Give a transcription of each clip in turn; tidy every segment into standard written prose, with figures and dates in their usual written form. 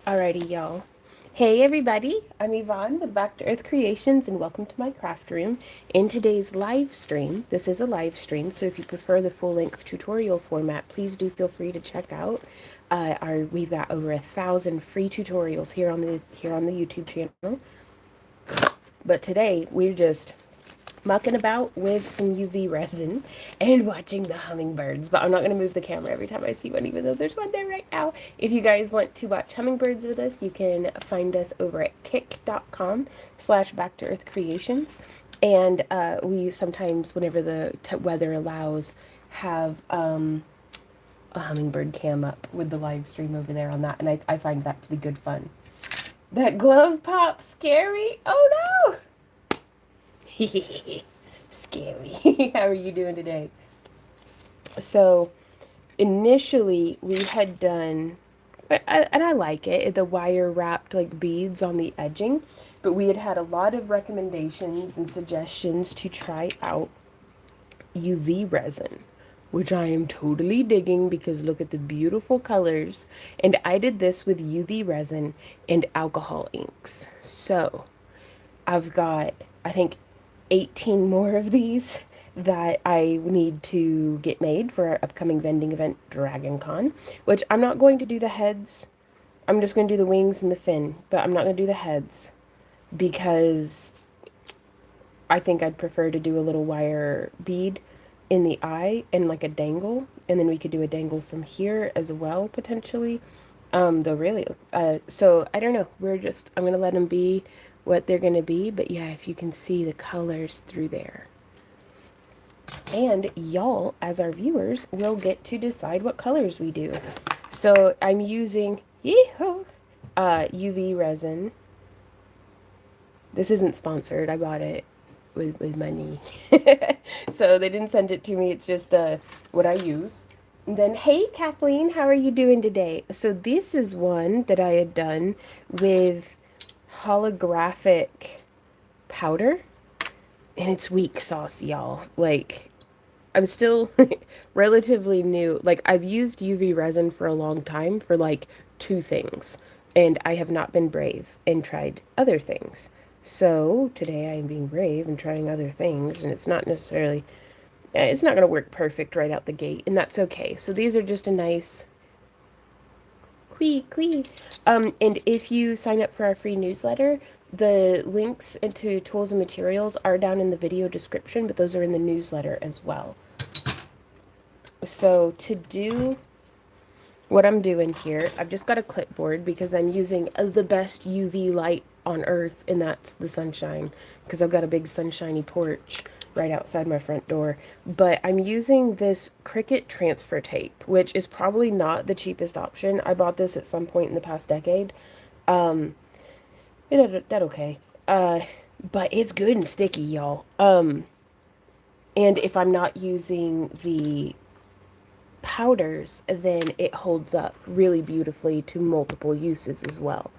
Alrighty, y'all. Hey everybody, I'm Yvonne with Back to Earth Creations and welcome to my craft room. In today's live stream, this is a live stream, so if you prefer the full-length tutorial format, please do feel free to check out we've got over 1,000 free tutorials here on the YouTube channel. But today we're just mucking about with some UV resin and watching the hummingbirds. But I'm not going to move the camera every time I see one, even though there's one there right now. If you guys want to watch hummingbirds with us, you can find us over at kick.com/backtoearthcreations. And we sometimes, whenever the weather allows, have a hummingbird cam up with the live stream over there on that. And I find that to be good fun. That glove pop scary? Oh no! Scary. How are you doing today? So initially we had done, and I like it, the wire wrapped like beads on the edging, but we had a lot of recommendations and suggestions to try out UV resin, which I am totally digging because look at the beautiful colors. And I did this with UV resin and alcohol inks. So I've got, I think, 18 more of these that I need to get made for our upcoming vending event, Dragon Con, which I'm not going to do the heads. I'm just going to do the wings and the fin, but I'm not going to do the heads because I think I'd prefer to do a little wire bead in the eye and like a dangle, and then we could do a dangle from here as well, potentially. Though really, so I don't know. I'm going to let them be what they're going to be, but yeah, if you can see the colors through there. And y'all, as our viewers, will get to decide what colors we do. So I'm using UV resin. This isn't sponsored. I bought it with money. So they didn't send it to me. It's just what I use. And then, hey, Kathleen, how are you doing today? So this is one that I had done with holographic powder, and it's weak sauce, y'all. Like, I'm still relatively new. Like, I've used UV resin for a long time for like 2 things, and I have not been brave and tried other things. So today I am being brave and trying other things, and it's not going to work perfect right out the gate, and that's okay. So these are just a nice Quee. And if you sign up for our free newsletter, the links into tools and materials are down in the video description, but those are in the newsletter as well. So to do what I'm doing here, I've just got a clipboard because I'm using the best UV light on earth, and that's the sunshine, because I've got a big sunshiny porch right outside my front door. But I'm using this Cricut transfer tape, which is probably not the cheapest option. I bought this at some point in the past decade. That okay. But it's good and sticky, y'all. And if I'm not using the powders, then it holds up really beautifully to multiple uses as well.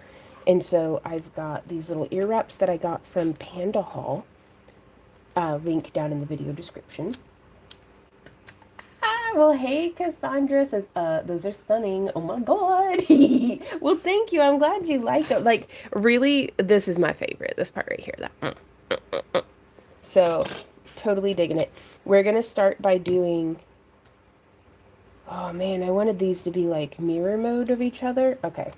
And so I've got these little ear wraps that I got from Panda Haul. Link down in the video description. Well, hey, Cassandra says, those are stunning. Oh my God. Well, thank you. I'm glad you like it. Like, really, this is my favorite. This part right here. That. So, totally digging it. We're going to start by doing... Oh, man, I wanted these to be, like, mirror mode of each other. Okay.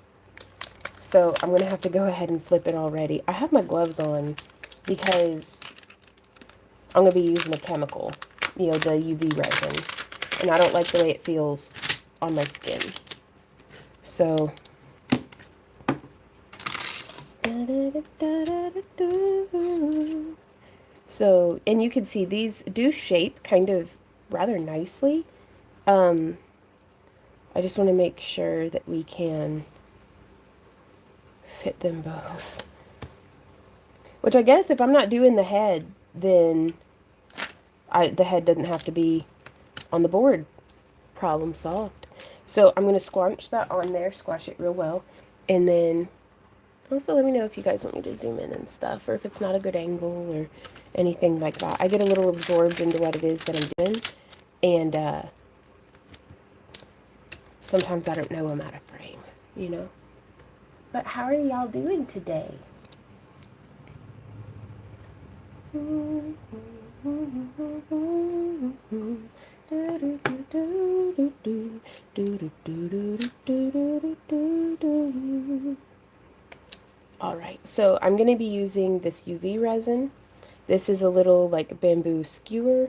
So, I'm going to have to go ahead and flip it already. I have my gloves on because I'm going to be using a chemical, the UV resin. And I don't like the way it feels on my skin. So, and you can see these do shape kind of rather nicely. I just want to make sure that we can fit them both. Which I guess if I'm not doing the head, then the head doesn't have to be on the board. Problem solved. So I'm going to squash that on there, squash it real well. And then also let me know if you guys want me to zoom in and stuff, or if it's not a good angle or anything like that. I get a little absorbed into what it is that I'm doing. And sometimes I don't know I'm out of frame, you know. But how are y'all doing today? Alright, so I'm going to be using this UV resin. This is a little like bamboo skewer.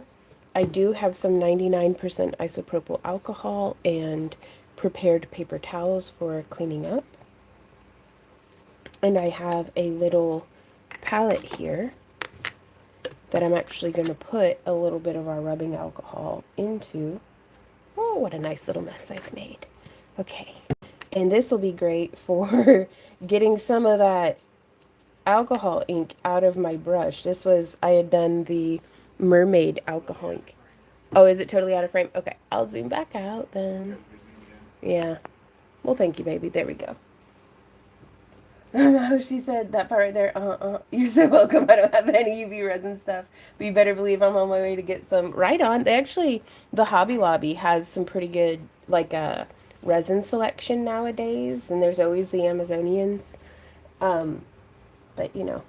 I do have some 99% isopropyl alcohol and prepared paper towels for cleaning up. And I have a little palette here that I'm actually going to put a little bit of our rubbing alcohol into. Oh, what a nice little mess I've made. Okay. And this will be great for getting some of that alcohol ink out of my brush. I had done the mermaid alcohol ink. Oh, is it totally out of frame? Okay, I'll zoom back out then. Yeah. Well, thank you, baby. There we go. Oh, she said that part right there. You're so welcome. I don't have any UV resin stuff, but you better believe I'm on my way to get some. Right on. The Hobby Lobby has some pretty good, like, resin selection nowadays, and there's always the Amazonians. But, you know.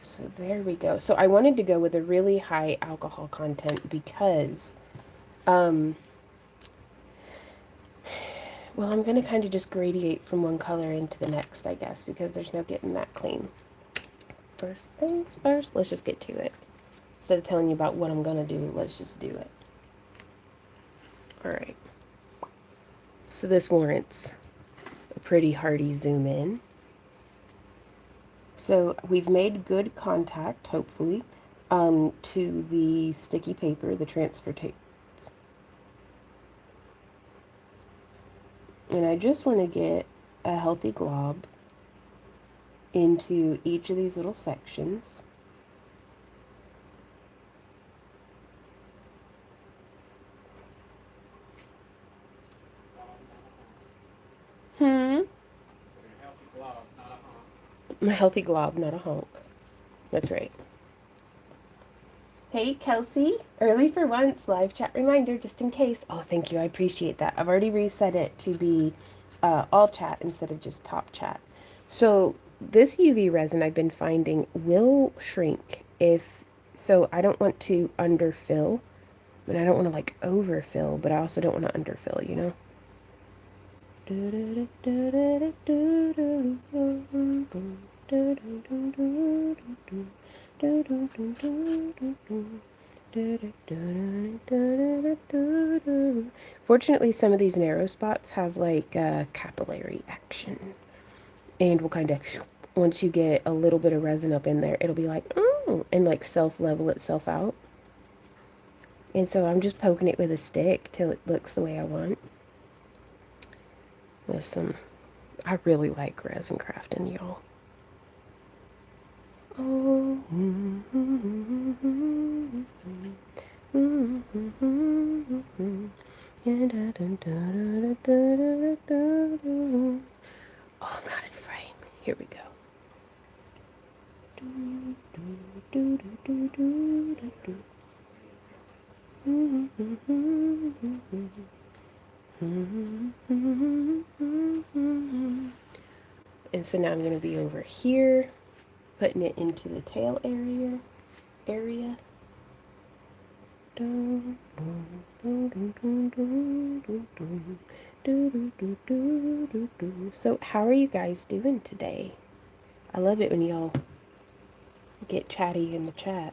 So there we go. So I wanted to go with a really high alcohol content because, well, I'm going to kind of just gradiate from one color into the next, I guess, because there's no getting that clean. First things first, let's just get to it. Instead of telling you about what I'm going to do, let's just do it. All right. So this warrants a pretty hearty zoom in. So we've made good contact, hopefully, to the sticky paper, the transfer tape. And I just want to get a healthy glob into each of these little sections. A healthy glob, not a honk. That's right. Hey, Kelsey. Early for once. Live chat reminder, just in case. Oh, thank you. I appreciate that. I've already reset it to be all chat instead of just top chat. So this UV resin I've been finding will shrink so I don't want to underfill. And I don't want to like overfill, but I also don't want to underfill, you know? Fortunately, some of these narrow spots have like capillary action. And we'll kind of, once you get a little bit of resin up in there, it'll be like, and like self-level itself out. And so I'm just poking it with a stick till it looks the way I want. I really like resin crafting, y'all. Oh. Oh, I'm not in frame. Here we go. And so now I'm going to be over here, putting it into the tail area. So how are you guys doing today? I love it when y'all get chatty in the chat.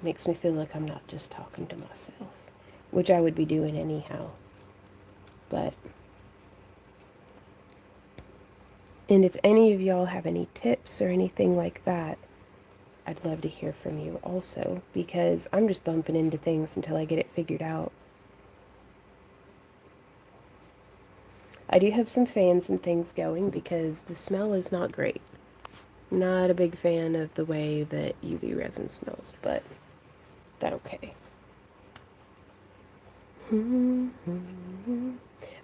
Makes me feel like I'm not just talking to myself, which I would be doing anyhow. And if any of y'all have any tips or anything like that, I'd love to hear from you also, because I'm just bumping into things until I get it figured out. I do have some fans and things going because the smell is not great. Not a big fan of the way that UV resin smells, but that's okay.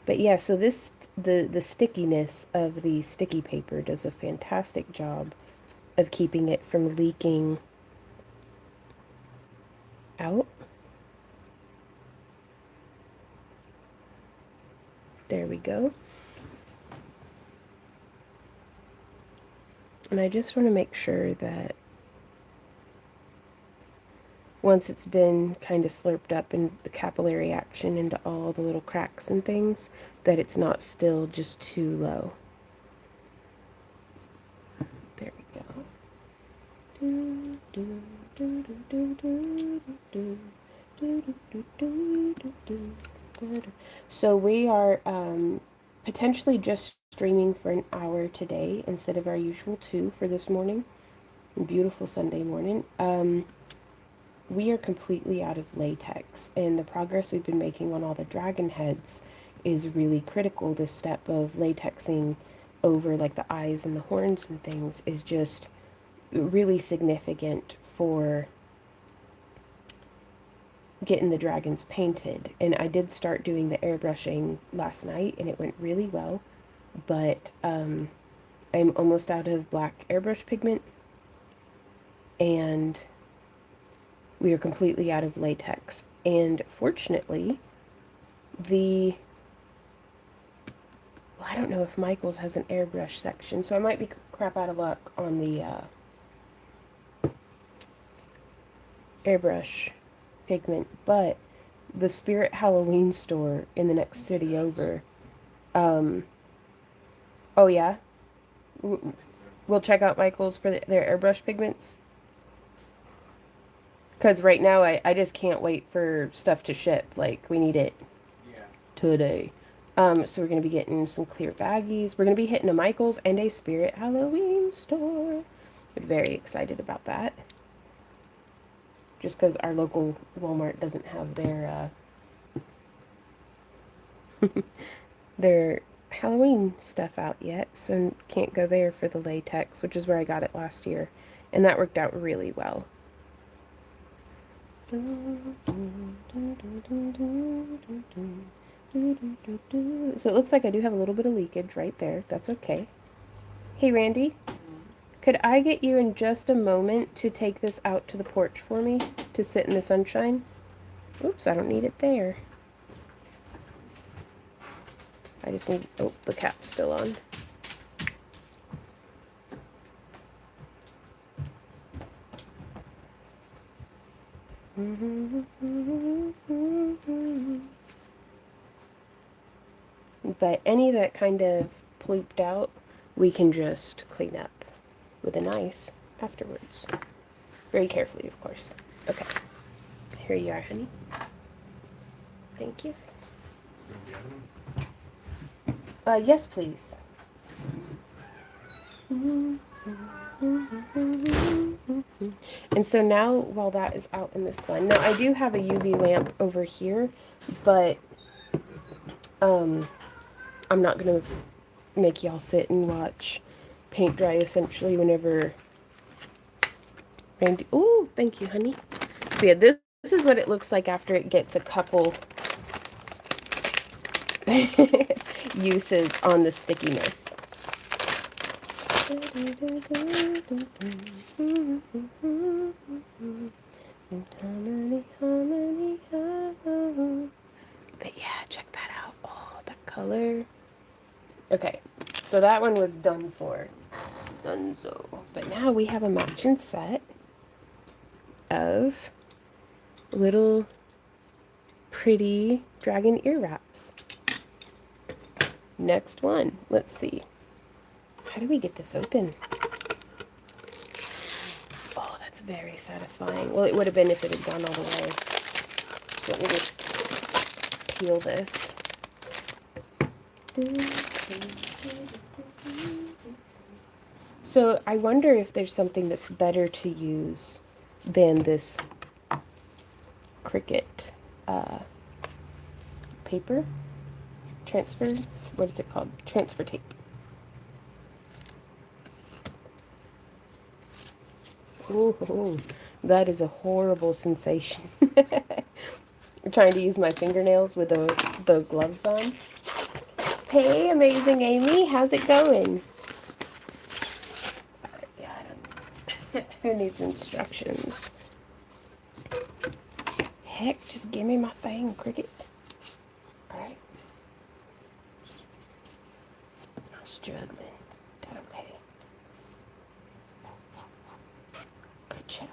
But yeah, so the stickiness of the sticky paper does a fantastic job of keeping it from leaking out. There we go. And I just want to make sure that once it's been kind of slurped up in the capillary action into all the little cracks and things, that it's not still just too low. There we go. So we are potentially just streaming for an hour today instead of our usual 2 for this morning. Beautiful Sunday morning. We are completely out of latex, and the progress we've been making on all the dragon heads is really critical. This step of latexing over like the eyes and the horns and things is just really significant for getting the dragons painted. And I did start doing the airbrushing last night, and it went really well, but I'm almost out of black airbrush pigment, and we are completely out of latex. And fortunately, I don't know if Michael's has an airbrush section, so I might be crap out of luck on the airbrush pigment, but the Spirit Halloween store in the next city over, oh yeah, we'll check out Michael's for their airbrush pigments. Because right now, I just can't wait for stuff to ship. Like, we need it today. So we're going to be getting some clear baggies. We're going to be hitting a Michael's and a Spirit Halloween store. I'm very excited about that. Just because our local Walmart doesn't have their, their Halloween stuff out yet. So can't go there for the latex, which is where I got it last year. And that worked out really well. So it looks like I do have a little bit of leakage right there. That's okay. Hey, Randy, could I get you in just a moment to take this out to the porch for me to sit in the sunshine? Oops, I don't need it there. I just need, oh, the cap's still on. But any that kind of plooped out, we can just clean up with a knife afterwards. Very carefully, of course. Okay. Here you are, honey. Thank you. Yes, please. And so now, while that is out in the sun, now I do have a UV lamp over here, but I'm not gonna make y'all sit and watch paint dry essentially whenever Randy. Oh, thank you, honey. So yeah, this is what it looks like after it gets a couple uses on the stickiness. But yeah, check that out. Oh, that color. Okay, so that one was done for. Dunzo. But now we have a matching set of little pretty dragon ear wraps. Next one. Let's see. How do we get this open? Oh, that's very satisfying. Well, it would have been if it had gone all the way. So let me just peel this. So I wonder if there's something that's better to use than this Cricut paper transfer what is it called? Transfer tape. Ooh, that is a horrible sensation. I'm trying to use my fingernails with the gloves on. Hey, amazing Amy, how's it going? Yeah, I don't. Who needs instructions? Heck, just give me my thing, Cricket. Alright. I'm struggling. That okay. Good job.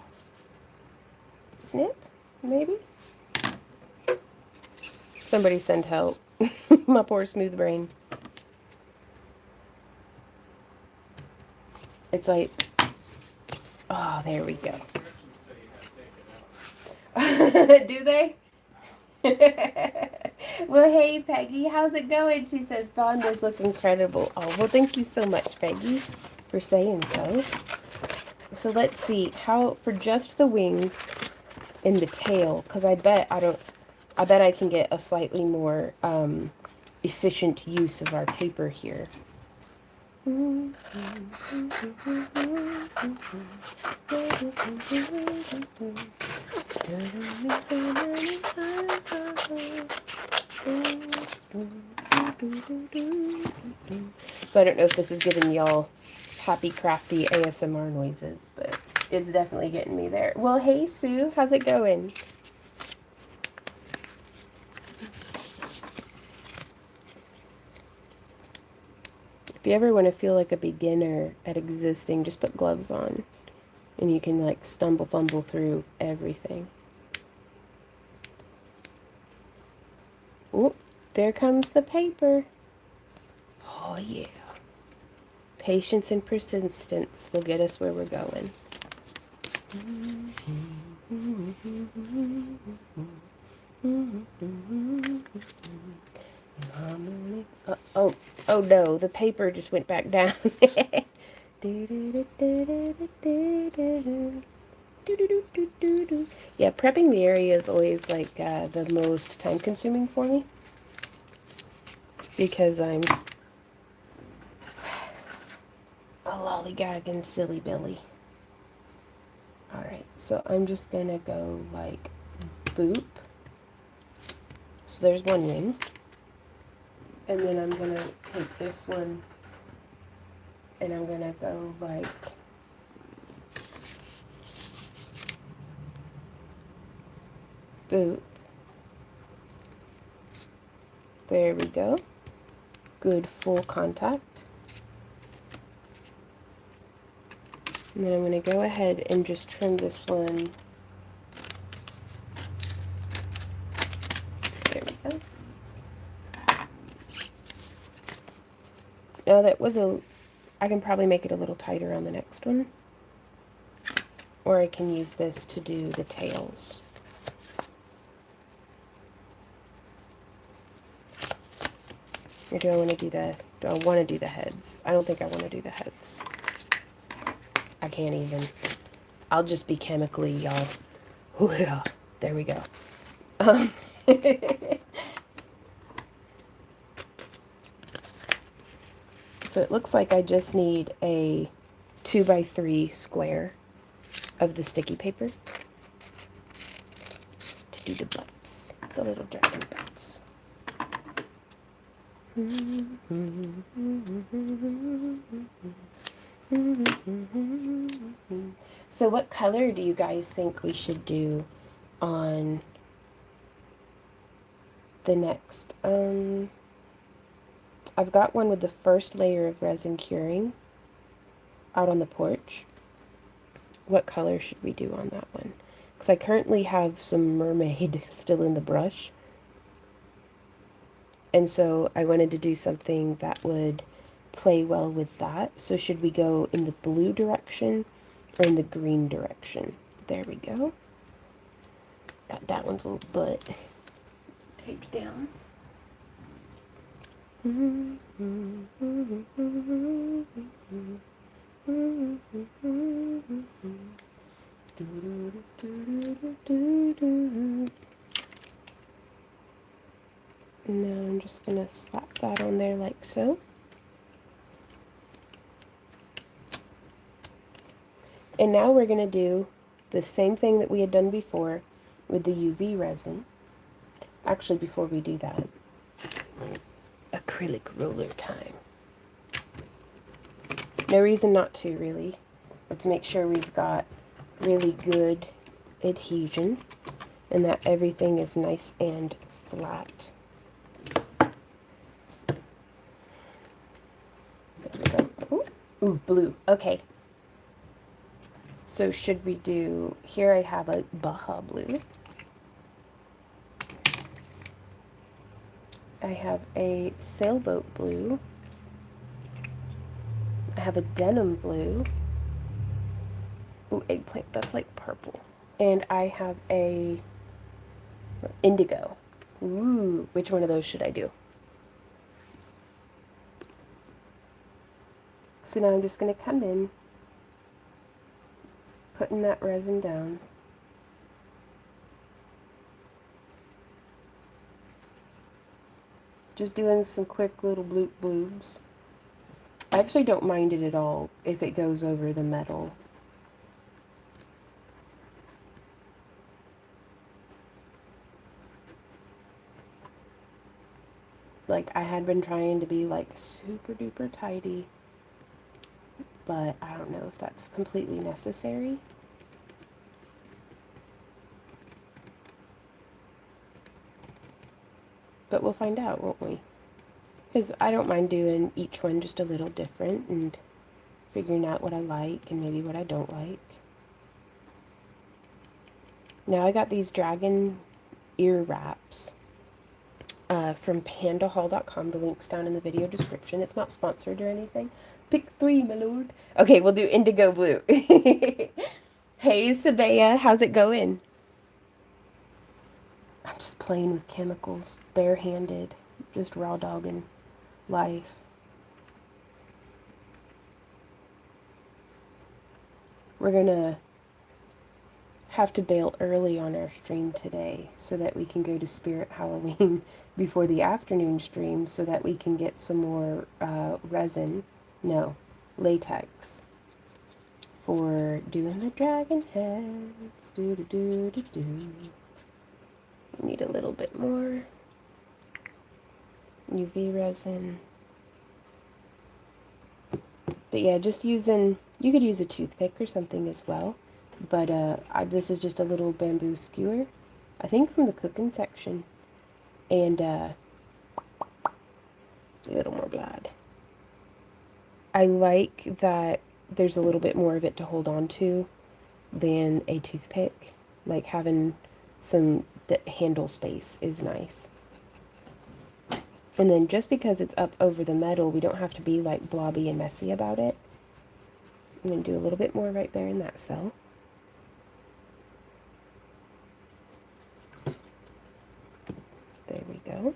Snip? Maybe? Somebody send help. My poor smooth brain. It's like, oh, there we go. Do they? Well, hey, Peggy, how's it going? She says, Bondas look incredible. Oh, well, thank you so much, Peggy, for saying so. So let's see, how, for just the wings and the tail, because I bet I can get a slightly more efficient use of our taper here. So I don't know if this is giving y'all happy crafty ASMR noises, but it's definitely getting me there. Well, hey Sue, how's it going? If you ever want to feel like a beginner at existing, just put gloves on and you can like stumble fumble through everything. Oh, there comes the paper. Oh yeah. Patience and persistence will get us where we're going. Oh no, the paper just went back down. Yeah, prepping the area is always like the most time consuming for me because I'm a lollygagging silly Billy. Alright, so I'm just gonna go like boop. So there's one wing. And then I'm gonna take this one and I'm gonna go like boop. There we go. Good full contact. And then I'm going to go ahead and just trim this one. There we go. Now that was I can probably make it a little tighter on the next one. Or I can use this to do the tails. Or do I want to do the heads? I don't think I want to do the heads. I can't even. I'll just be chemically, y'all. Yeah, there we go. So it looks like I just need a 2x3 square of the sticky paper to do the butts, the little dragon butts. So what color do you guys think we should do on the next? I've got one with the first layer of resin curing out on the porch. What color should we do on that one? Because I currently have some mermaid still in the brush. And so I wanted to do something that would play well with that. So should we go in the blue direction or in the green direction? There we go. Got that one's little butt taped down. Now I'm just gonna slap that on there like so. And now we're going to do the same thing that we had done before with the UV resin. Actually, before we do that, acrylic roller time. No reason not to, really. Let's make sure we've got really good adhesion and that everything is nice and flat. There we go. Ooh, blue. Okay. So should we do, here I have a Baja blue. I have a sailboat blue. I have a denim blue. Ooh, eggplant, that's like purple. And I have a indigo. Ooh, which one of those should I do? So now I'm just going to come in, putting that resin down. Just doing some quick little bloop bloobs. I actually don't mind it at all if it goes over the metal. Like, I had been trying to be like super duper tidy, but I don't know if that's completely necessary. But we'll find out, won't we? Because I don't mind doing each one just a little different and figuring out what I like and maybe what I don't like. Now I got these dragon ear wraps from pandahall.com. The link's down in the video description. It's not sponsored or anything. Pick 3, my lord. Okay, we'll do indigo blue. Hey, Sabea, how's it going? I'm just playing with chemicals, barehanded, just raw dogging life. We're gonna have to bail early on our stream today so that we can go to Spirit Halloween before the afternoon stream so that we can get some more latex for doing the dragon heads. Do do do do do. We need a little bit more UV resin. But yeah, just using, you could use a toothpick or something as well. But this is just a little bamboo skewer, I think from the cooking section. And a little more blood. I like that there's a little bit more of it to hold on to than a toothpick. Like having some handle space is nice. And then just because it's up over the metal, we don't have to be like blobby and messy about it. I'm going to do a little bit more right there in that cell. There we go.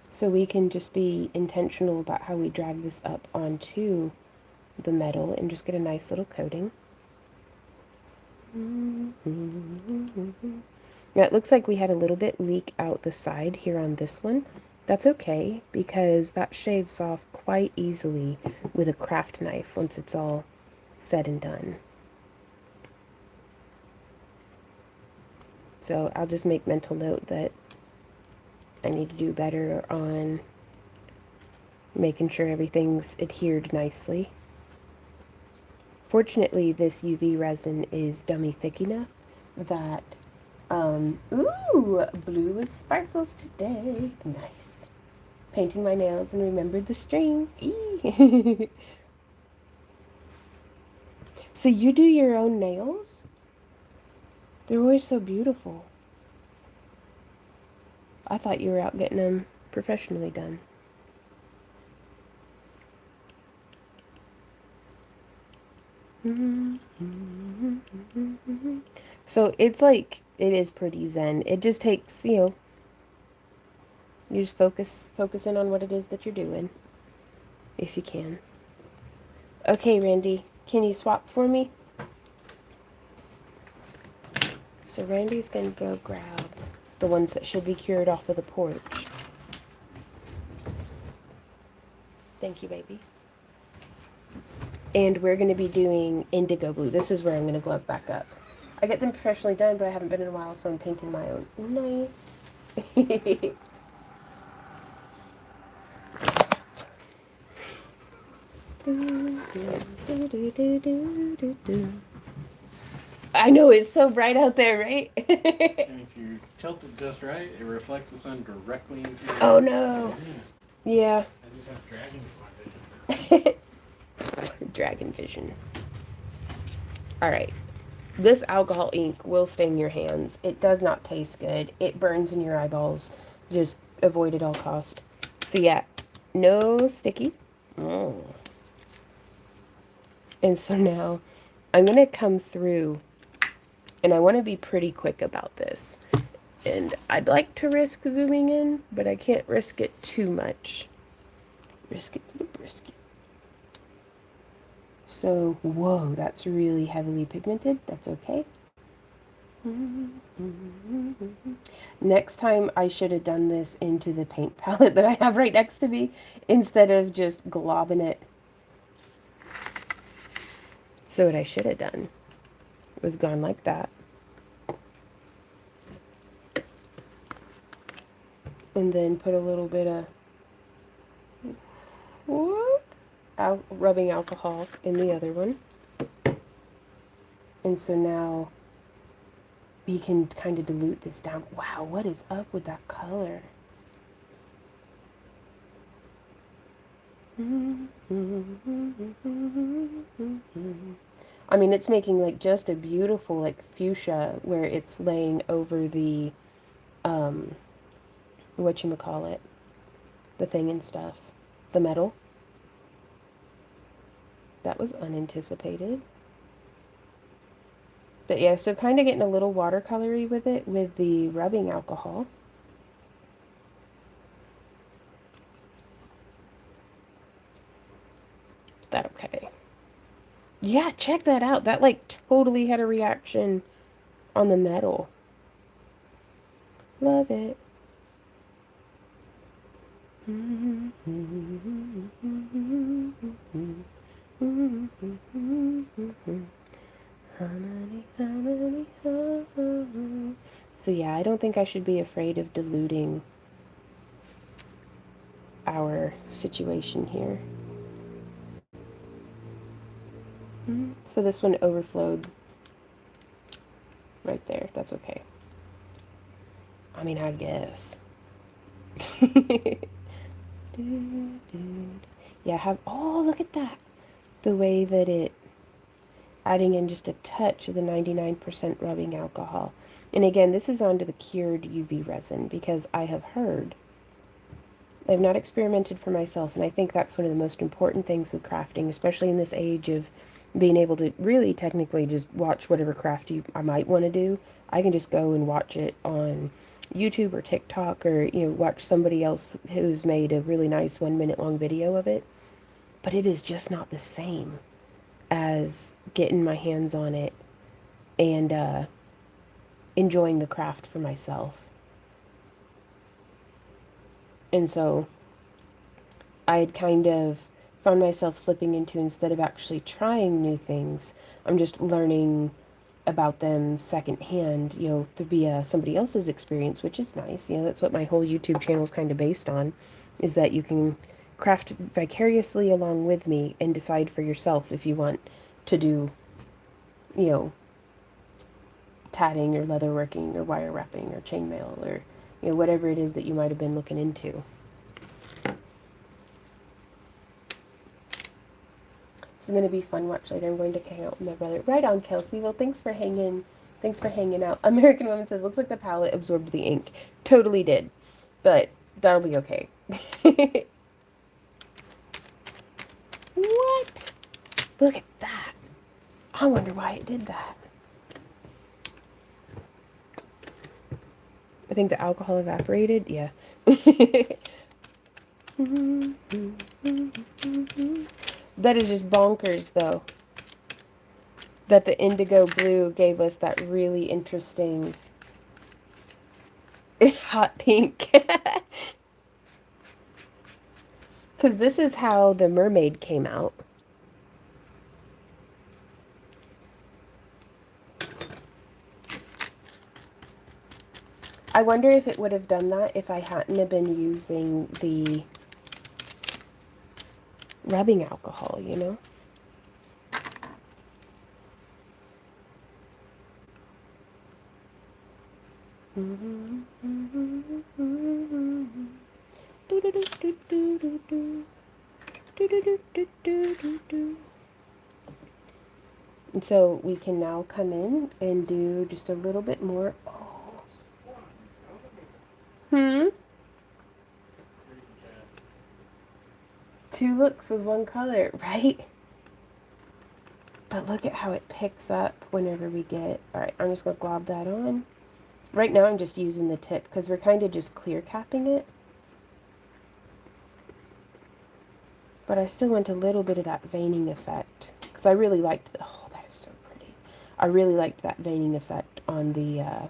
So we can just be intentional about how we drag this up onto the metal and just get a nice little coating. Now it looks like we had a little bit leak out the side here on this one. That's okay, because that shaves off quite easily with a craft knife once it's all said and done. So I'll just make mental note that I need to do better on making sure everything's adhered nicely. Fortunately, this UV resin is dummy thick enough that, ooh, blue with sparkles today. Nice. Painting my nails and remembered the string. So you do your own nails? They're always so beautiful. I thought you were out getting them professionally done. So it's like, it is pretty zen. It just takes, you just focus in on what it is that you're doing, if you can. Okay, Randy, can you swap for me? So Randy's gonna go grab the ones that should be cured off of the porch. Thank you, baby. And we're going to be doing indigo blue. This is where I'm going to glove back up. I get them professionally done, but I haven't been in a while, so I'm painting my own. Nice. I know, it's so bright out there, right? And if you tilt it just right, it reflects the sun directly into your Oh, no. Yeah. I just have dragon vision. Dragon vision. All right. This alcohol ink will stain your hands. It does not taste good. It burns in your eyeballs. Just avoid at all cost. So yeah, no sticky. Oh. And so now I'm going to come through, and I want to be pretty quick about this. And I'd like to risk zooming in, but I can't risk it too much. Risk it for the brisket. So, whoa, that's really heavily pigmented. That's okay. Next time I should have done this into the paint palette that I have right next to me instead of just globbing it. So what I should have done was gone like that. And then put a little bit of rubbing alcohol in the other one. And so now you can kind of dilute this down. Wow, what is up with that color? I mean, it's making like just a beautiful like fuchsia where it's laying over the whatchamacallit, the thing and stuff, the metal. That was unanticipated. But yeah, so kind of getting a little watercolory with it with the rubbing alcohol. That okay. Yeah, check that out. That like totally had a reaction on the metal. Love it. So yeah, I don't think I should be afraid of diluting our situation here. So this one overflowed right there. That's okay. I mean, I guess. Yeah, oh, look at that. The way that it, adding in just a touch of the 99% rubbing alcohol. And again, this is onto the cured UV resin because I have heard, I've not experimented for myself, and I think that's one of the most important things with crafting, especially in this age of being able to really technically just watch whatever craft I might want to do. I can just go and watch it on YouTube or TikTok, or watch somebody else who's made a really nice 1 minute long video of it. But it is just not the same as getting my hands on it and enjoying the craft for myself. And so I had kind of found myself slipping into, instead of actually trying new things, I'm just learning about them secondhand, via somebody else's experience, which is nice. That's what my whole YouTube channel is kind of based on, is that you can craft vicariously along with me and decide for yourself if you want to do, tatting or leatherworking or wire wrapping or chainmail or, whatever it is that you might have been looking into. This is going to be fun. Watch later. I'm going to hang out with my brother. Right on, Kelsey. Well, thanks for hanging out. American Woman says, looks like the palette absorbed the ink. Totally did. But that'll be okay. What? Look at that. I wonder why it did that. I think the alcohol evaporated. Yeah. That is just bonkers, though, that the indigo blue gave us that really interesting hot pink. Because this is how the mermaid came out. I wonder if it would have done that if I hadn't have been using the rubbing alcohol, you know? And so we can now come in and do just a little bit more. Oh. Hmm? Two looks with one color, right? But look at how it picks up whenever we get... Alright, I'm just going to glob that on. Right now I'm just using the tip because we're kind of just clear capping it. But I still want a little bit of that veining effect. Because I really liked the... Oh, that is so pretty. I really liked that veining effect on the...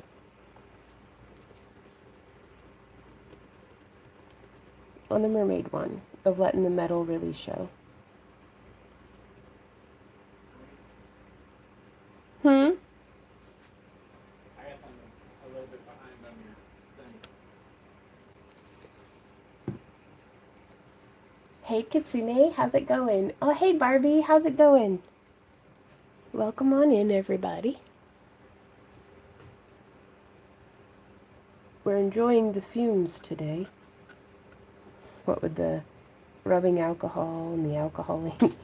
on the mermaid one. Of letting the metal really show. Hmm? I guess I'm a little bit behind on your thing. Hey Kitsune, how's it going? Oh, hey Barbie, how's it going? Welcome on in, everybody. We're enjoying the fumes today. What with the rubbing alcohol and the alcohol ink.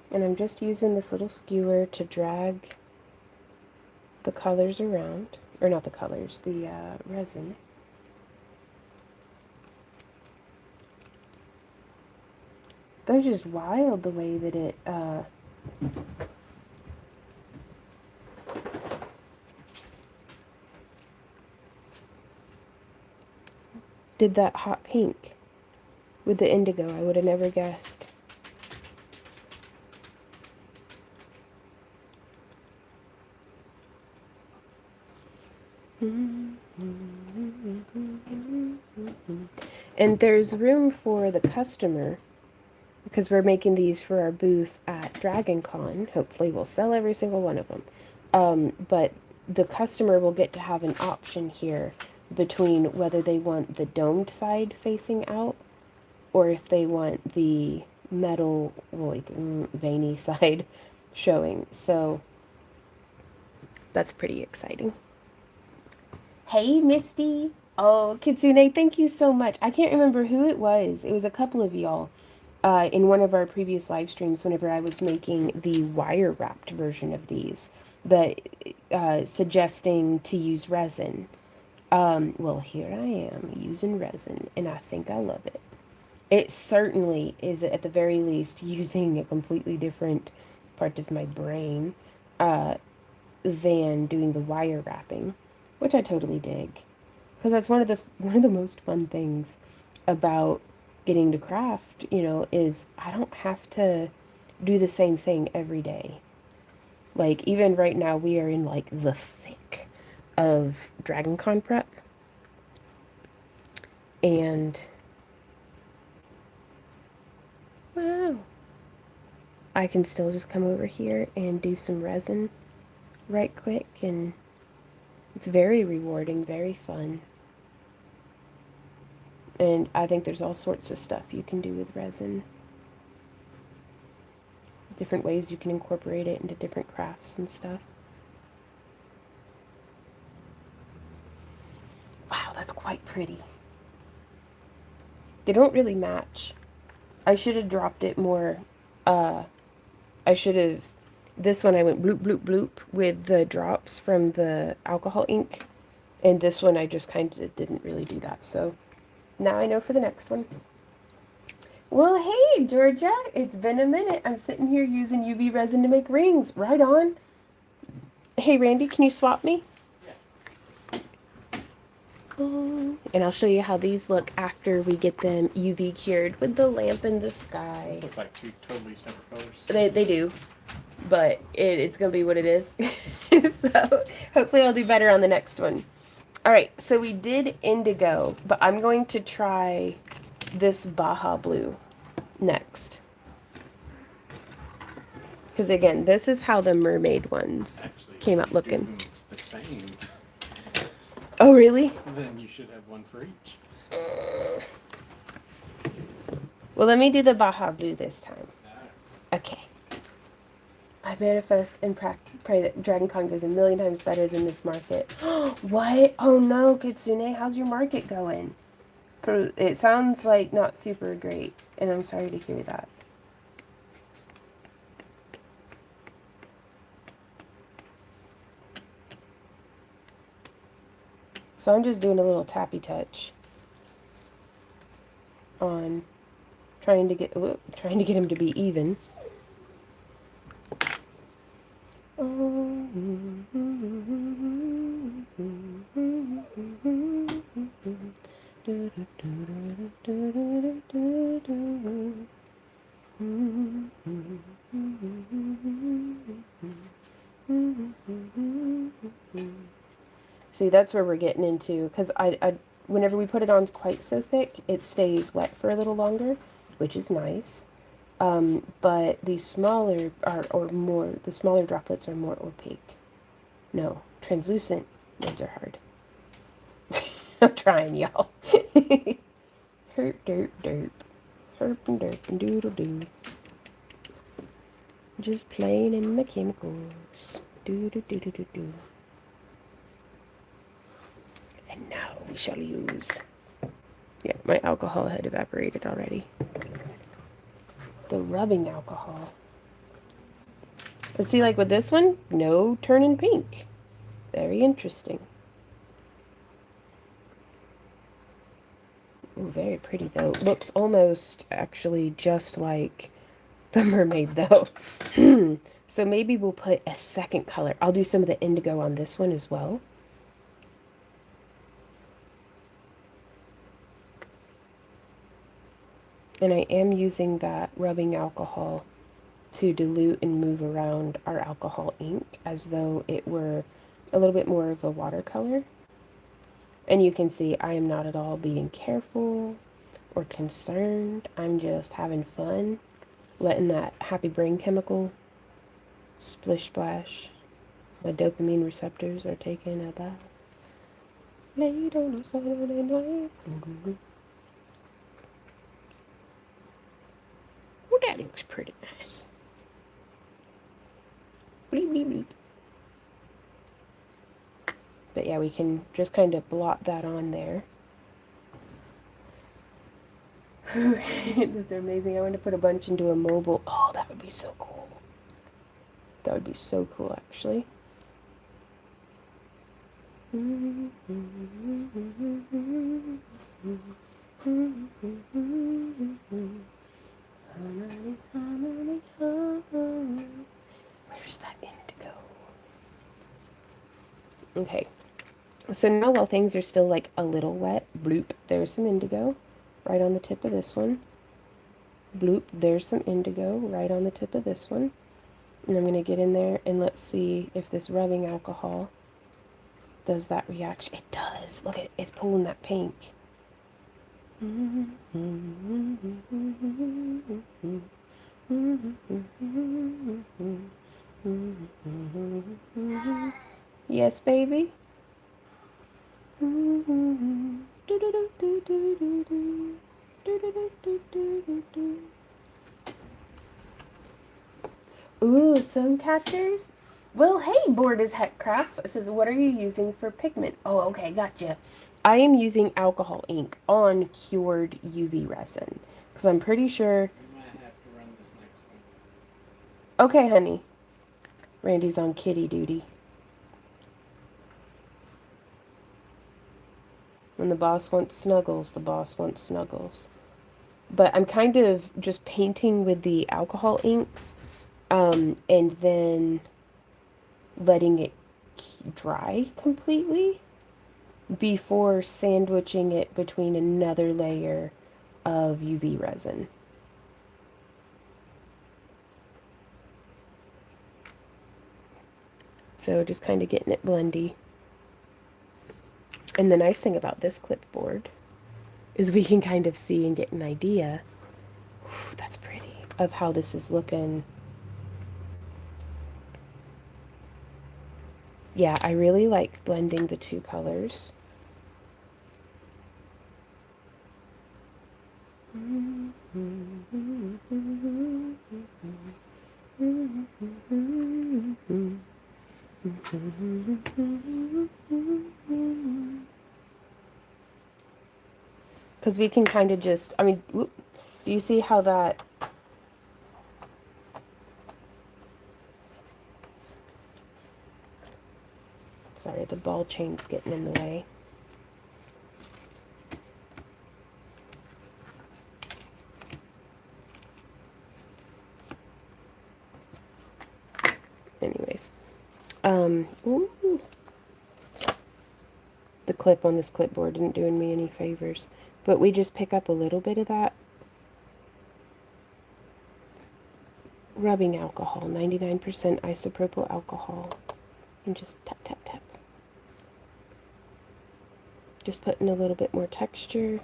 And I'm just using this little skewer to drag the colors around. Or not the colors, the resin. That's just wild the way that it did that hot pink with the indigo. I would have never guessed. And there's room for the customer because we're making these for our booth at Dragon Con. Hopefully we'll sell every single one of them. But the customer will get to have an option here between whether they want the domed side facing out or if they want the metal, like, veiny side showing. So that's pretty exciting. Hey, Misty. Oh, Kitsune, thank you so much. I can't remember who it was. It was a couple of y'all in one of our previous live streams whenever I was making the wire wrapped version of these, the suggesting to use resin. Well, here I am using resin, and I think I love it. It certainly is, at the very least, using a completely different part of my brain than doing the wire wrapping, which I totally dig. Because that's one of the most fun things about getting to craft, you know, is I don't have to do the same thing every day. Like, even right now, we are in, like, the thick of Dragon Con prep. And, wow, I can still just come over here and do some resin right quick, and it's very rewarding, very fun. And I think there's all sorts of stuff you can do with resin. Different ways you can incorporate it into different crafts and stuff. Wow, that's quite pretty. They don't really match. I should have dropped it more. I should have... This one I went bloop, bloop, bloop with the drops from the alcohol ink. And this one I just kind of didn't really do that. So now I know for the next one. Well, hey, Georgia. It's been a minute. I'm sitting here using UV resin to make rings. Right on. Hey, Randy, can you swap me? And I'll show you how these look after we get them UV cured with the lamp in the sky. Those look like two totally separate colors. They do. but it's gonna be what it is. So hopefully I'll do better on the next one. All right, so we did indigo, but I'm going to try this Baja blue next. Because again, this is how the mermaid ones Actually, came if out you do looking. them the same, Oh, really? then you should have one for each. Well, let me do the Baja blue this time. Alright. Okay. I manifest and pray that Dragon Con goes a million times better than this market. What? Oh no, Kitsune, how's your market going? It sounds like not super great, and I'm sorry to hear that. So I'm just doing a little tappy touch on trying to get him to be even. See, that's where we're getting into, because whenever we put it on quite so thick, it stays wet for a little longer, which is nice. But the smaller the smaller droplets are more opaque. No, translucent ones are hard. I'm trying, y'all. Herp, derp, derp. Herp and derp and doodle doo. Just playing in my chemicals. Doo doo doo doo doo doo. And now we shall use. Yeah, my alcohol had evaporated already. The rubbing alcohol. But see, like with this one, no turning pink. Very interesting. Ooh, very pretty though. Looks almost actually just like the mermaid though. So maybe we'll put a second color. I'll do some of the indigo on this one as well. And I am using that rubbing alcohol to dilute and move around our alcohol ink as though it were a little bit more of a watercolor. And you can see I am not at all being careful or concerned. I'm just having fun, letting that happy brain chemical splish splash. My dopamine receptors are taking a bath. Late on a Saturday night. Well, that looks pretty nice. Bleep, bleep, bleep. But yeah, we can just kind of blot that on there. These are amazing. I want to put a bunch into a mobile. Oh, that would be so cool. That would be so cool, actually. Where's that indigo? Okay. So now while things are still like a little wet, bloop, there's some indigo right on the tip of this one. Bloop, there's some indigo right on the tip of this one. And I'm going to get in there and let's see if this rubbing alcohol does that reaction. It does. Look, it's pulling that pink. Yes, baby. Ooh, sun catchers? Well, hey, Bored as Heck Crafts. It says, what are you using for pigment? Oh, okay, gotcha. I am using alcohol ink on cured UV resin. Because I'm pretty sure... We might have to run this next one. Okay, honey. Randy's on kitty duty. When the boss wants snuggles, the boss wants snuggles. But I'm kind of just painting with the alcohol inks, and then letting it dry completely before sandwiching it between another layer of UV resin. So just kind of getting it blendy. And the nice thing about this clipboard is we can kind of see and get an idea, whew, that's pretty, of how this is looking. Yeah, I really like blending the two colors. Because we can kind of just, I mean, whoop, do you see how that, sorry, the ball chain's getting in the way. Anyways, ooh, the clip on this clipboard isn't doing me any favors, but we just pick up a little bit of that rubbing alcohol, 99% isopropyl alcohol, and just tap, tap, tap. Just putting a little bit more texture.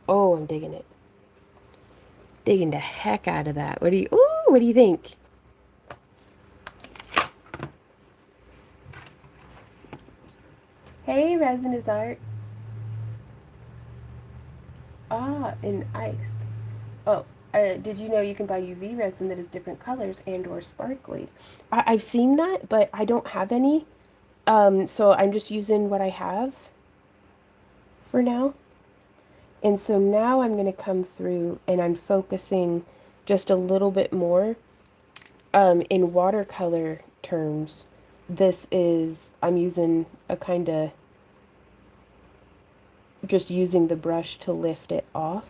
Oh, I'm digging it. Digging the heck out of that. What do you think? Hey, Resin is art. Ah, in ice. Oh, did you know you can buy UV resin that is different colors and or sparkly? I've seen that, but I don't have any. So I'm just using what I have for now. And so now I'm going to come through and I'm focusing just a little bit more in watercolor terms. This is, I'm using a kind of, just using the brush to lift it off.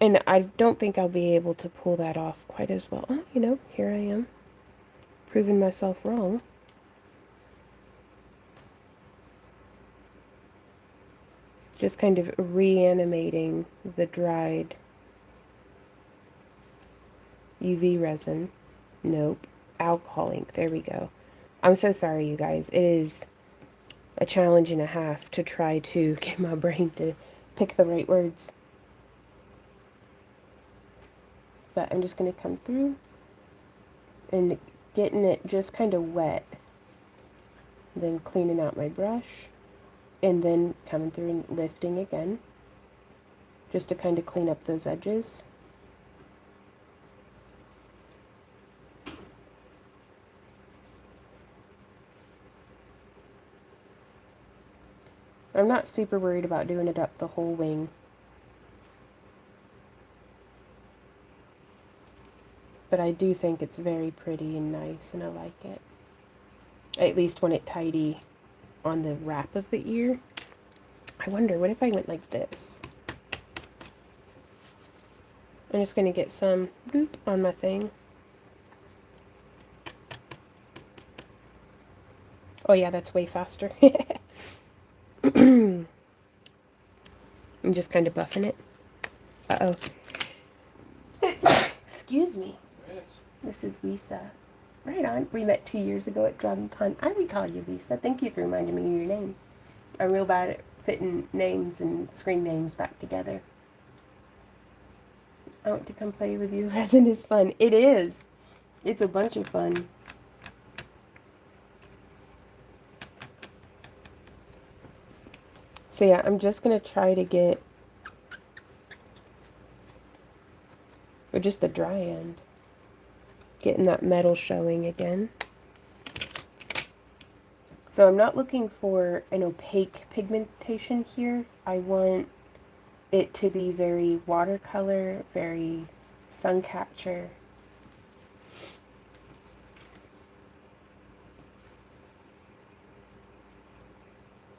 And I don't think I'll be able to pull that off quite as well. Oh, you know, here I am, proving myself wrong. Just kind of reanimating the dried UV resin. Nope. Alcohol ink. There we go. I'm so sorry, you guys. It is a challenge and a half to try to get my brain to pick the right words. But I'm just going to come through and getting it just kind of wet. Then cleaning out my brush. And then coming through and lifting again. Just to kind of clean up those edges. I'm not super worried about doing it up the whole wing. But I do think it's very pretty and nice, and I like it. At least when it's tidy on the wrap of the ear. I wonder, what if I went like this? I'm just going to get some bloop on my thing. Oh yeah, that's way faster. I'm just kind of buffing it. Uh-oh. Excuse me. Yes. This is Lisa. Right on. We met 2 years ago at DragonCon. I recall you, Lisa. Thank you for reminding me of your name. I'm real bad at fitting names and screen names back together. I want to come play with you. Resin is fun. It is. It's a bunch of fun. So yeah, I'm just going to try to get, or just the dry end, getting that metal showing again. So I'm not looking for an opaque pigmentation here. I want it to be very watercolor, very sun capture.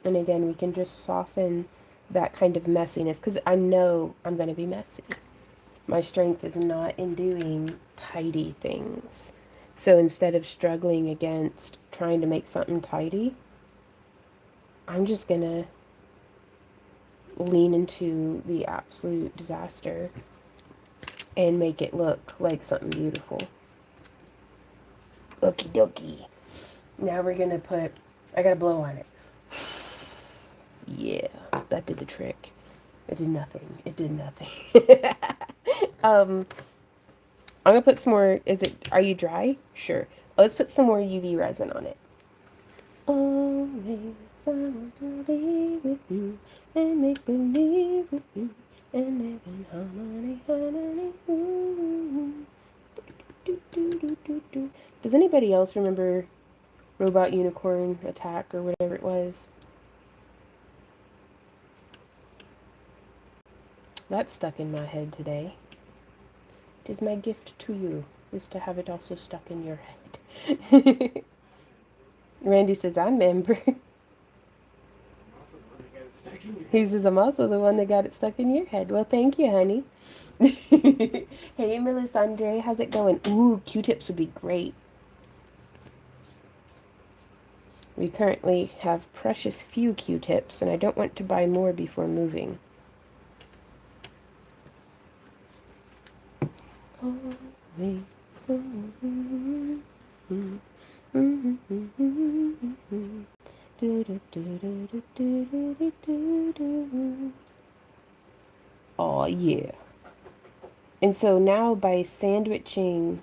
And again, we can just soften that kind of messiness, because I know I'm going to be messy. My strength is not in doing tidy things. So instead of struggling against trying to make something tidy, I'm just going to lean into the absolute disaster and make it look like something beautiful. Okie dokie. Now we're gonna put, I gotta blow on it. Yeah, that did the trick. It did nothing. It did nothing. I'm gonna put some more, are you dry? Sure. Let's put some more UV resin on it. Always I want to be with you and make believe with you and live in harmony, harmony. Ooh. Does anybody else remember Robot Unicorn Attack or whatever it was? That's stuck in my head today. It is my gift to you, is to have it also stuck in your head. Randy says, I remember. He says, I'm also the one that got it stuck in your head. Well, thank you, honey. Hey, Melisandre, how's it going? Ooh, Q-tips would be great. We currently have precious few Q-tips, and I don't want to buy more before moving. Oh, yeah. And so now by sandwiching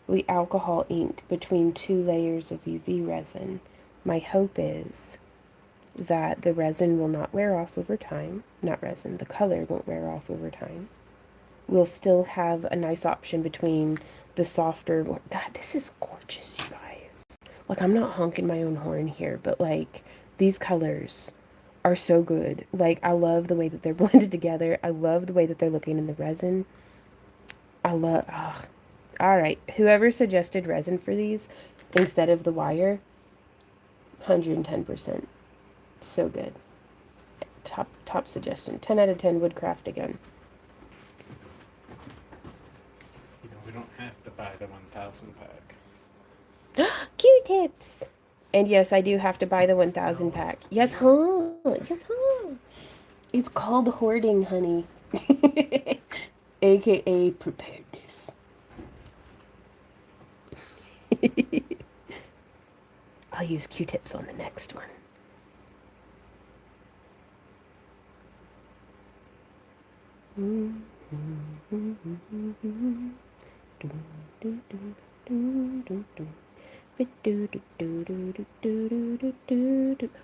the alcohol ink between 2 layers of UV resin, my hope is that the resin will not wear off over time. Not resin, the color won't wear off over time. We'll still have a nice option between the softer, God, this is gorgeous, you guys. Like, I'm not honking my own horn here, but like, these colors are so good. Like, I love the way that they're blended together. I love the way that they're looking in the resin. I love, oh. All right, whoever suggested resin for these instead of the wire, 110%. So good. Top suggestion. 10 out of 10 woodcraft again. You know, we don't have to buy the 1,000 pack. Q-tips! And yes, I do have to buy the 1,000 pack. Yes, huh? Yes, huh? It's called hoarding, honey. AKA preparedness. I'll use Q-tips on the next one.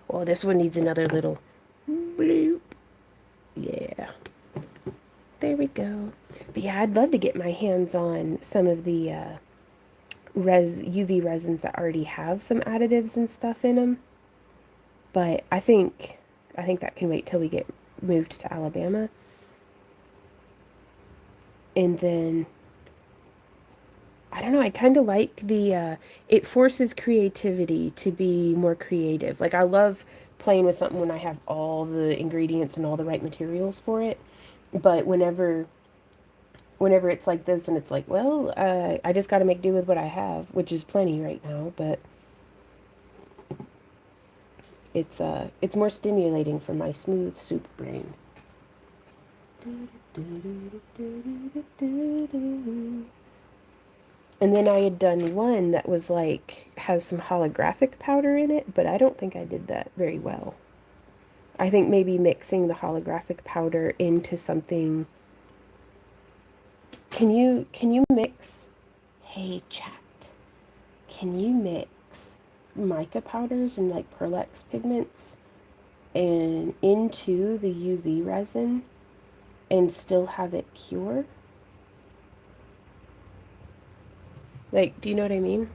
Oh, this one needs another little bloop. Yeah. There we go. But yeah, I'd love to get my hands on some of the UV resins that already have some additives and stuff in them. But I think that can wait till we get moved to Alabama. And then I don't know, I kind of like the it forces creativity to be more creative. Like, I love playing with something when I have all the ingredients and all the right materials for it. But whenever it's like this and it's like, well, I just got to make do with what I have, which is plenty right now, but it's more stimulating for my smooth soup brain. And then I had done one that was like, has some holographic powder in it, but I don't think I did that very well. I think maybe mixing the holographic powder into something. Can you mix, hey chat, can you mix mica powders and like Perlex pigments and into the UV resin and still have it cure? Like, do you know what I mean?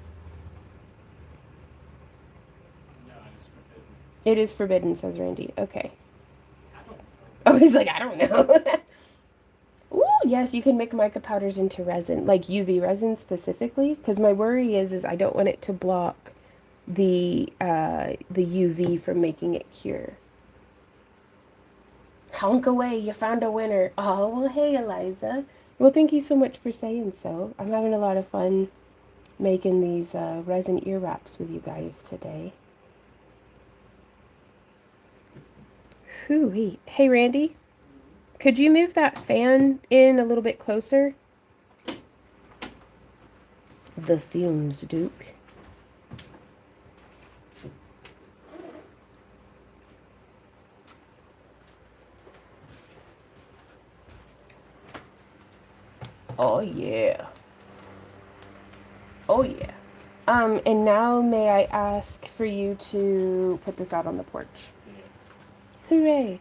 No, it's forbidden. It is forbidden, says Randy. Okay. I don't know. Oh, he's like, I don't know. Ooh, yes, you can make mica powders into resin, like UV resin specifically, because my worry is I don't want it to block the UV from making it cure. Honk away, you found a winner. Oh, well, hey, Eliza. Well, thank you so much for saying so. I'm having a lot of fun making these resin ear wraps with you guys today. Hooey. Hey, Randy, could you move that fan in a little bit closer? The fumes, Duke. Oh, yeah. Oh, yeah. And now may I ask for you to put this out on the porch? Yeah. Hooray.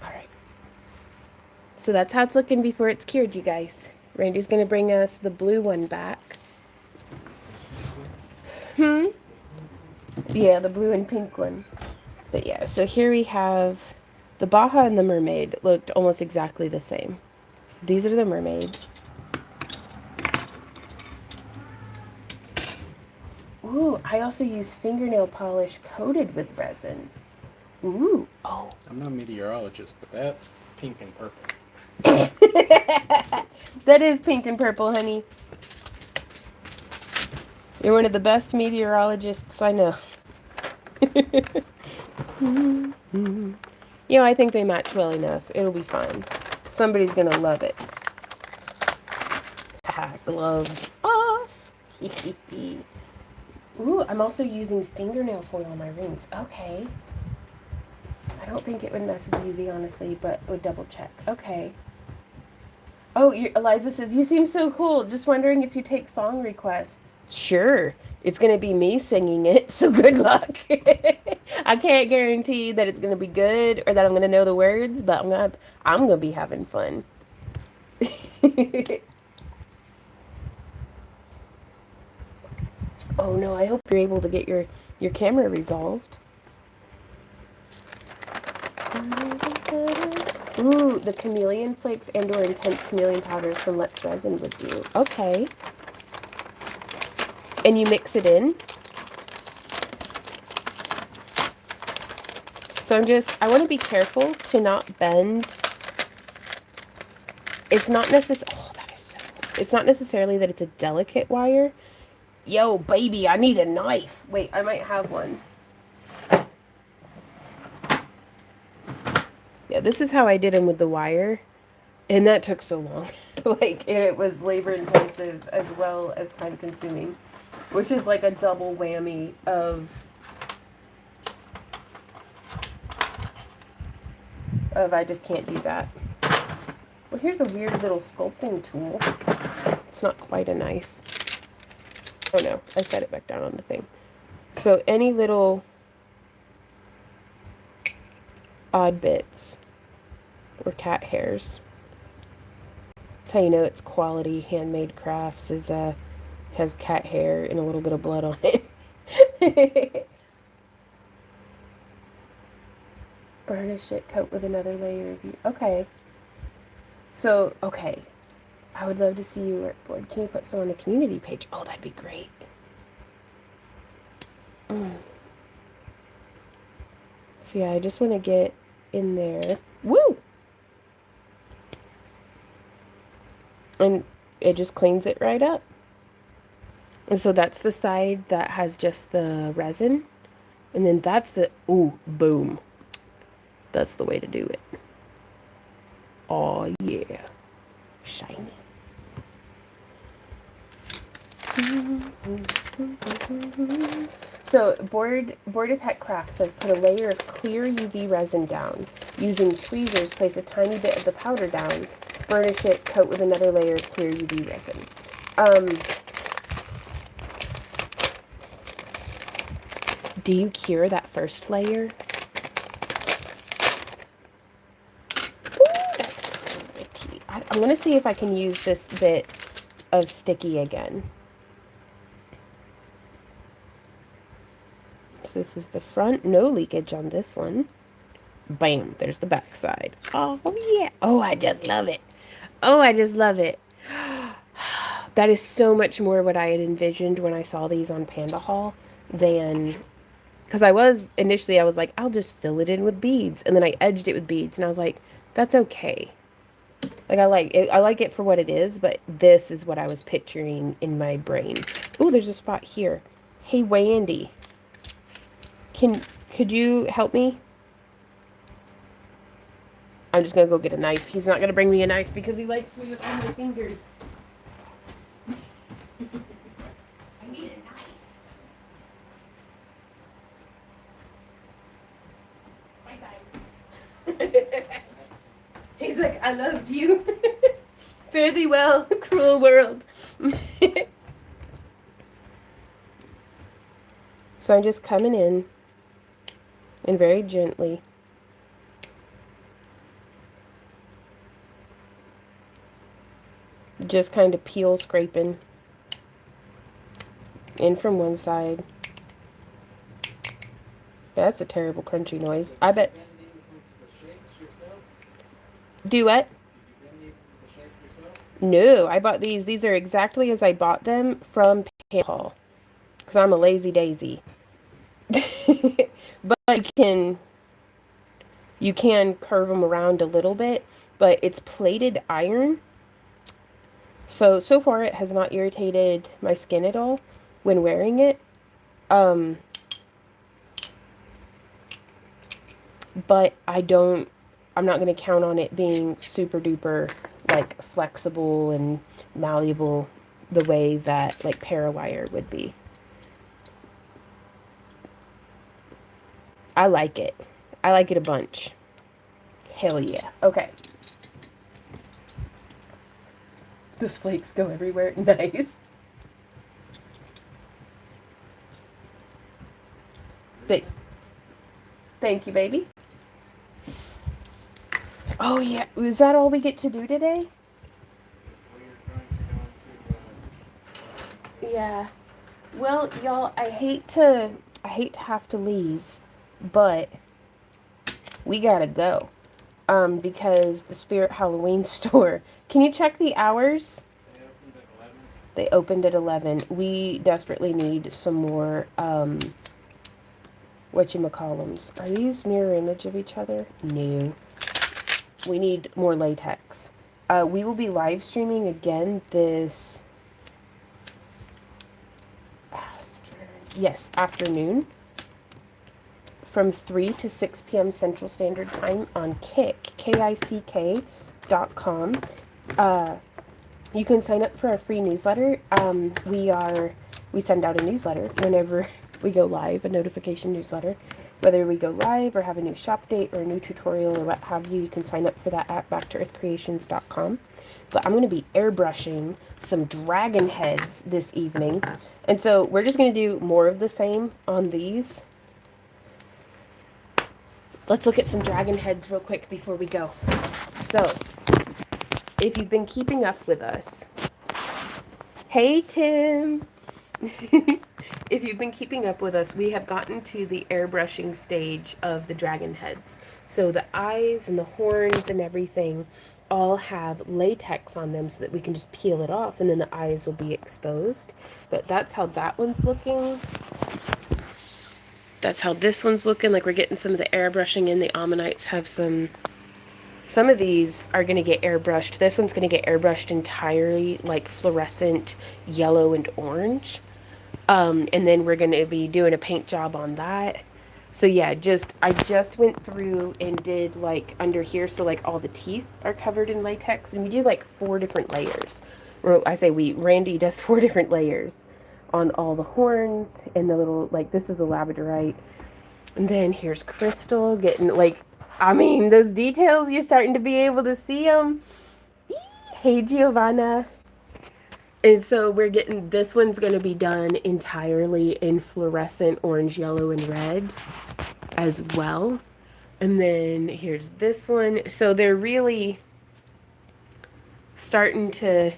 All right. So that's how it's looking before it's cured, you guys. Randy's going to bring us the blue one back. Yeah, the blue and pink one. But yeah, so here we have the Baja and the mermaid looked almost exactly the same. So these are the mermaids. Ooh, I also use fingernail polish coated with resin. Ooh, oh. I'm no meteorologist, but that's pink and purple. That is pink and purple, honey. You're one of the best meteorologists I know. You know, I think they match well enough. It'll be fine. Somebody's gonna love it. Gloves off. Ooh, I'm also using fingernail foil on my rings. Okay. I don't think it would mess with UV, honestly, but would double check. Okay. Oh, Eliza says, you seem so cool. Just wondering if you take song requests. Sure. It's going to be me singing it, so good luck. I can't guarantee that it's going to be good or that I'm going to know the words, but I'm going to be having fun. Oh no, I hope you're able to get your camera resolved. Ooh, the chameleon flakes and or intense chameleon powders from Let's Resin would do. Okay. And you mix it in. So I want to be careful to not bend. It's not it's not necessarily that it's a delicate wire. Yo, baby, I need a knife. Wait, I might have one. Yeah, this is how I did them with the wire. And that took so long. Like, it was labor intensive as well as time consuming. Which is like a double whammy of I just can't do that. Well, here's a weird little sculpting tool. It's not quite a knife. Oh no, I set it back down on the thing. So any little odd bits or cat hairs. That's how you know it's quality handmade crafts is has cat hair and a little bit of blood on it. Burnish it, coat with another layer of okay. So, okay. I would love to see you work board. Can you put some on the community page? Oh, that'd be great. So yeah, I just want to get in there. Woo! And it just cleans it right up. And so that's the side that has just the resin. And then that's the, ooh, boom. That's the way to do it. Oh, yeah. Shiny. So, Board as Heck Craft says, put a layer of clear UV resin down. Using tweezers, place a tiny bit of the powder down. Burnish it, coat with another layer of clear UV resin. Do you cure that first layer? Ooh, that's pretty. I'm going to see if I can use this bit of sticky again. So this is the front, no leakage on this one. Bam, there's the back side. Oh, yeah. Oh, I just love it. Oh, I just love it. That is so much more what I had envisioned when I saw these on Panda Haul than... Because I was like, I'll just fill it in with beads. And then I edged it with beads. And I was like, that's okay. Like, I like it for what it is. But this is what I was picturing in my brain. Ooh, there's a spot here. Hey, Wandy. Could you help me? I'm just gonna go get a knife. He's not gonna bring me a knife because he likes me with all my fingers. I need a knife. He's like, I loved you. Fare thee well, cruel world. So I'm just coming in and very gently just kind of peel scraping in from one side. That's a terrible crunchy noise. I bet. Do what? No, I bought these. These are exactly as I bought them from Paul. Because I'm a lazy daisy. But you can curve them around a little bit, but it's plated iron. So far it has not irritated my skin at all when wearing it. But I'm not going to count on it being super duper like flexible and malleable the way that like Parawire would be. I like it. I like it a bunch. Hell yeah. Okay. Those flakes go everywhere. Nice. But thank you, baby. Oh yeah, is that all we get to do today? Yeah. Well, y'all, I hate to have to leave, but we gotta go. Because the Spirit Halloween store. Can you check the hours? They opened at 11. We desperately need some more whatchamacallums. Are these mirror image of each other? No. We need more latex. We will be live streaming again this afternoon from 3 to 6 p.m. Central Standard Time on kick.com. You can sign up for our free newsletter. We send out a newsletter whenever we go live, a notification newsletter. Whether we go live or have a new shop date or a new tutorial or what have you, you can sign up for that at backtoearthcreations.com. But I'm going to be airbrushing some dragon heads this evening. And so we're just going to do more of the same on these. Let's look at some dragon heads real quick before we go. So, if you've been keeping up with us, hey Tim! If you've been keeping up with us, we have gotten to the airbrushing stage of the dragon heads. So the eyes and the horns and everything all have latex on them so that we can just peel it off and then the eyes will be exposed. But that's how that one's looking. That's how this one's looking. Like we're getting some of the airbrushing in. The ammonites have some of these are going to get airbrushed. This one's going to get airbrushed entirely like fluorescent yellow and orange. And then we're going to be doing a paint job on that. So yeah, I just went through and did like under here. So like all the teeth are covered in latex and we do like 4 different layers. Or Randy does 4 different layers on all the horns and the little, like this is a labradorite. And then here's Crystal getting like, I mean, those details, you're starting to be able to see them. Hey, Giovanna. And so this one's going to be done entirely in fluorescent orange, yellow, and red as well. And then here's this one. So they're really starting to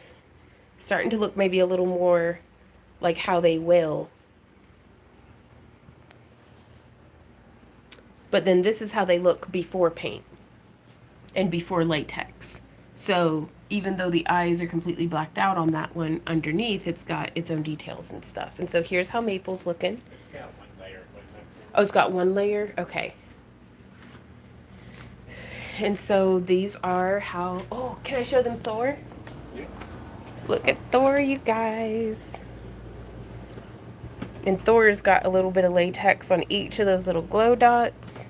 look maybe a little more like how they will. But then this is how they look before paint and before latex. So even though the eyes are completely blacked out on that one, underneath it's got its own details and stuff. And so here's how Maple's looking. It's got 1 layer. Oh, it's got 1 layer? Okay. And so these are how... Oh, can I show them Thor? Yeah. Look at Thor, you guys. And Thor's got a little bit of latex on each of those little glow dots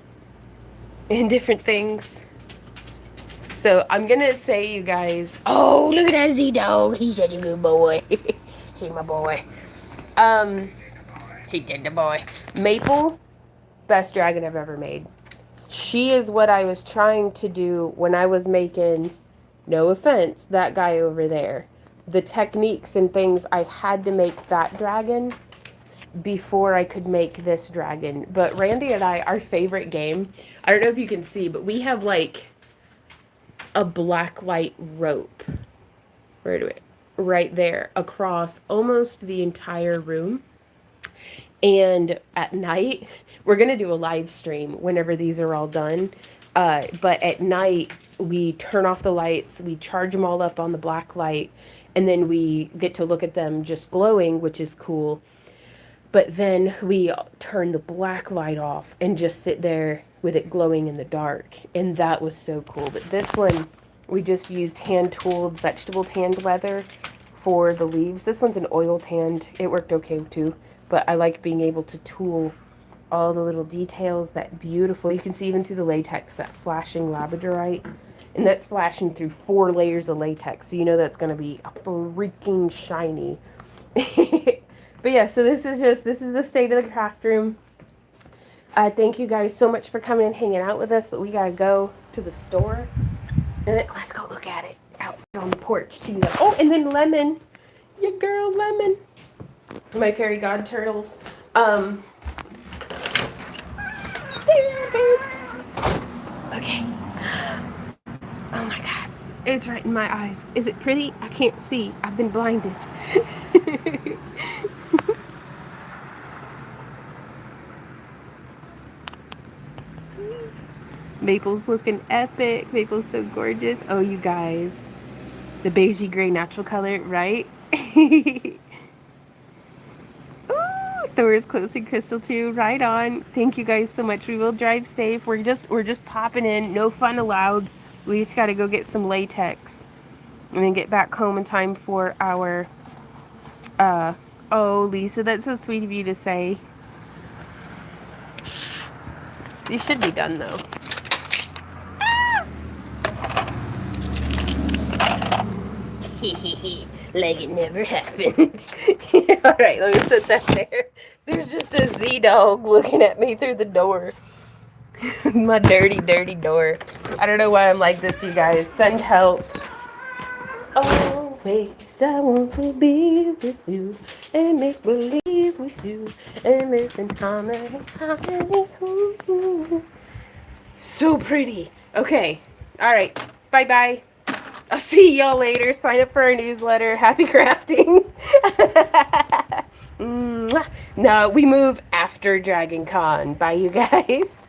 and different things. So I'm gonna say, you guys. Oh, look at that Z dog. He's such a good boy. He my boy. Um, he did the boy. Maple, best dragon I've ever made. She is what I was trying to do when I was making, no offense, that guy over there. The techniques and things, I had to make that dragon before I could make this dragon. But Randy and I, our favorite game, I don't know if you can see, but we have like a black light rope. Where do it? Right there across almost the entire room. And at night, we're going to do a live stream whenever these are all done. But at night, we turn off the lights, we charge them all up on the black light, and then we get to look at them just glowing, which is cool. But then we turn the black light off and just sit there with it glowing in the dark. And that was so cool. But this one, we just used hand-tooled vegetable tanned leather for the leaves. This one's an oil tanned. It worked okay too. But I like being able to tool all the little details, that beautiful, you can see even through the latex, that flashing labradorite. And that's flashing through 4 layers of latex. So you know that's going to be freaking shiny. But yeah, so this is the state of the craft room. Thank you guys so much for coming and hanging out with us, but we gotta go to the store. And then, let's go look at it outside on the porch too. Oh, and then Lemon, your girl Lemon, my fairy god turtles. Okay. Oh my god, it's right in my eyes. Is it pretty? I can't see. I've been blinded. Maple's looking epic. Maple's so gorgeous. Oh, you guys. The beigey gray natural color, right? Ooh, Thor's closing crystal too. Right on. Thank you guys so much. We will drive safe. We're just popping in. No fun allowed. We just gotta go get some latex. And then get back home in time for our oh Lisa, that's so sweet of you to say. These should be done though. Like it never happened. Alright, let me sit that there. There's just a Z-dog looking at me through the door. My dirty, dirty door. I don't know why I'm like this, you guys. Send help. Always I want to be with you and make believe with you and live in harmony, harmony. Ooh. So pretty. Okay. Alright. Bye-bye. I'll see y'all later. Sign up for our newsletter. Happy crafting. No, we move after Dragon Con. Bye, you guys.